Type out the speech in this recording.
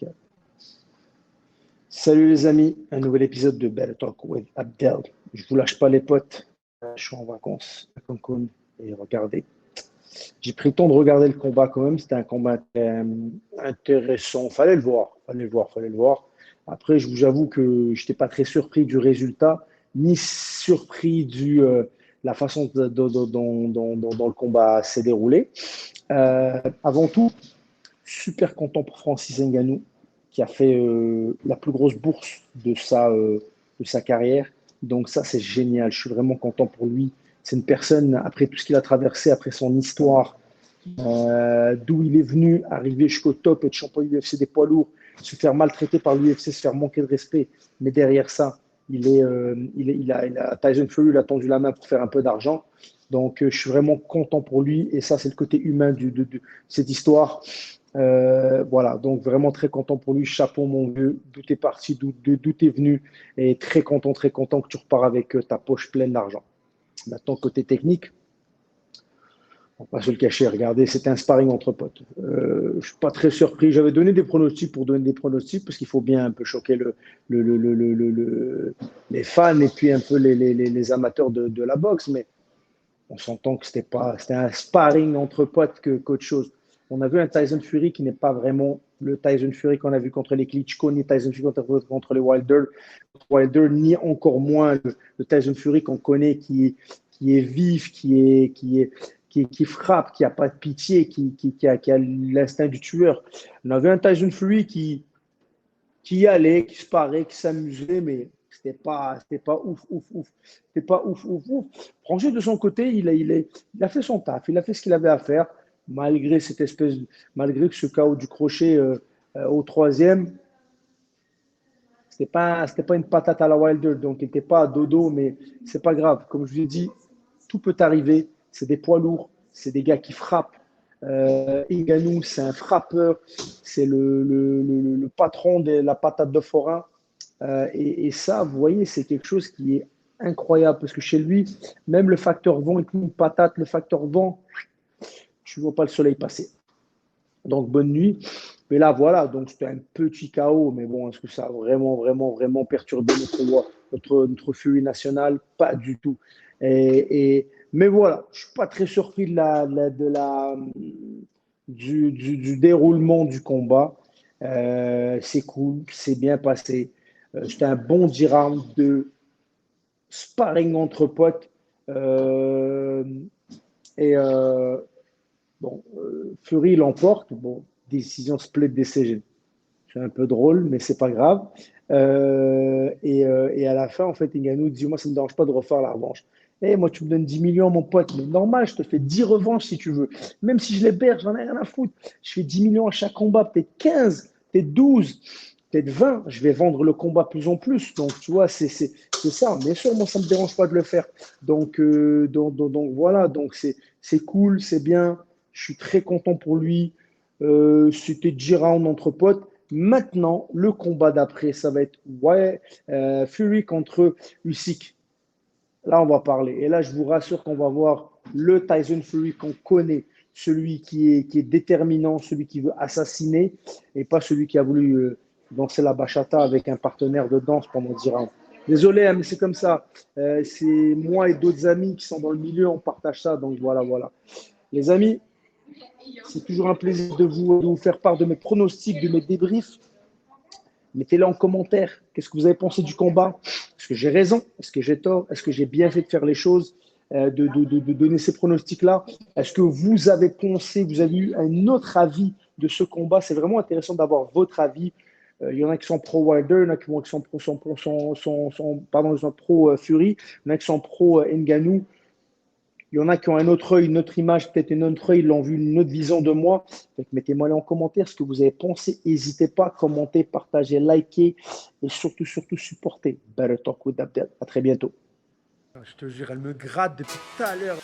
Ok. Salut les amis, un nouvel épisode de Better Talk with Abdel. Je vous lâche pas les potes, je suis en vacances à Cancun et regardez. J'ai pris le temps de regarder le combat quand même, c'était un combat intéressant. Fallait le voir. Après, je vous avoue que je n'étais pas très surpris du résultat, ni surpris la façon dont le combat s'est déroulé. Avant tout, super content pour Francis Ngannou, qui a fait la plus grosse bourse de sa carrière. Donc ça, c'est génial. Je suis vraiment content pour lui. C'est une personne, après tout ce qu'il a traversé, après son histoire, d'où il est venu, arriver jusqu'au top, être champion UFC des poids lourds, se faire maltraiter par l'UFC, se faire manquer de respect. Mais derrière ça, Tyson Fury lui a tendu la main pour faire un peu d'argent. Donc, je suis vraiment content pour lui. Et ça, c'est le côté humain de cette histoire. Voilà, donc vraiment très content pour lui. Chapeau, mon vieux. D'où t'es parti, d'où t'es venu. Et très content que tu repars avec ta poche pleine d'argent. Maintenant, côté technique, on va pas se le cacher, regardez, c'était un sparring entre potes. Je ne suis pas très surpris. J'avais donné des pronostics pour donner des pronostics parce qu'il faut bien un peu choquer les fans et puis un peu les amateurs de la boxe. Mais on s'entend que c'était un sparring entre potes qu'autre chose. On a vu un Tyson Fury qui n'est pas vraiment le Tyson Fury qu'on a vu contre les Klitschko, ni Tyson Fury contre les Wilder, ni encore moins le Tyson Fury qu'on connaît qui est vif, qui frappe, qui n'a pas de pitié, qui a l'instinct du tueur. On a vu un Tyson Fury qui y allait, qui se parlait, qui s'amusait, mais c'était pas ouf, ouf, ouf. C'était pas ouf, ouf, ouf. Franchement, de son côté, il a fait son taf, il a fait ce qu'il avait à faire, malgré malgré que ce chaos du crochet au troisième, c'était pas une patate à la Wilder, donc il n'était pas à dodo, mais c'est pas grave. Comme je vous ai dit, tout peut arriver. C'est des poids lourds, c'est des gars qui frappent. Ngannou, c'est un frappeur, c'est le patron de la patate de forain. Et ça, vous voyez, c'est quelque chose qui est incroyable parce que chez lui, même le facteur vent, une patate, le facteur vent, tu ne vois pas le soleil passer. Donc, bonne nuit. Mais là, voilà, donc c'était un petit chaos. Mais bon, est-ce que ça a vraiment perturbé notre Fury national? Pas du tout. Mais voilà, je ne suis pas très surpris du déroulement du combat. C'est cool, c'est bien passé. C'était un bon 10 rounds de sparring entre potes. Euh, et bon, Fury l'emporte. Bon, décision split decision. C'est un peu drôle, mais c'est pas grave. Et à la fin, en fait, Ngannou dit, moi, ça ne me dérange pas de refaire la revanche. Eh, moi, tu me donnes 10 millions, mon pote, mais normal, je te fais 10 revanches si tu veux. Même si je les perds, j'en ai rien à foutre. Je fais 10 millions à chaque combat, peut-être 15, peut-être 12, peut-être 20. Je vais vendre le combat plus en plus. Donc, tu vois, c'est ça. Bien sûr, moi, ça ne me dérange pas de le faire. Donc voilà, donc c'est cool, c'est bien. Je suis très content pour lui. C'était 10 rounds entre potes. Maintenant, le combat d'après, ça va être Fury contre Usyk. Là, on va parler. Et là, je vous rassure qu'on va voir le Tyson Fury qu'on connaît, celui qui est déterminant, celui qui veut assassiner, et pas celui qui a voulu danser la bachata avec un partenaire de danse pendant 10 rounds. Désolé, hein, mais c'est comme ça. C'est moi et d'autres amis qui sont dans le milieu, on partage ça. Donc voilà, voilà. Les amis, c'est toujours un plaisir de vous faire part de mes pronostics, de mes débriefs. Mettez-le en commentaire. Qu'est-ce que vous avez pensé du combat? Est-ce que j'ai raison? Est-ce que j'ai tort? Est-ce que j'ai bien fait de faire les choses, de donner ces pronostics-là? Est-ce que vous avez pensé, vous avez eu un autre avis de ce combat? C'est vraiment intéressant d'avoir votre avis. Il y en a qui sont pro-Wilder, il y en a qui sont pro Fury, il y en a qui sont pro Ngannou. Il y en a qui ont un autre œil, une autre image, peut-être un autre œil, ils l'ont vu, une autre vision de moi. Mettez-moi en commentaire ce que vous avez pensé. N'hésitez pas à commenter, partager, liker et surtout, surtout supporter. Better Talk with Abdel. À très bientôt. Je te jure, elle me gratte depuis tout à l'heure.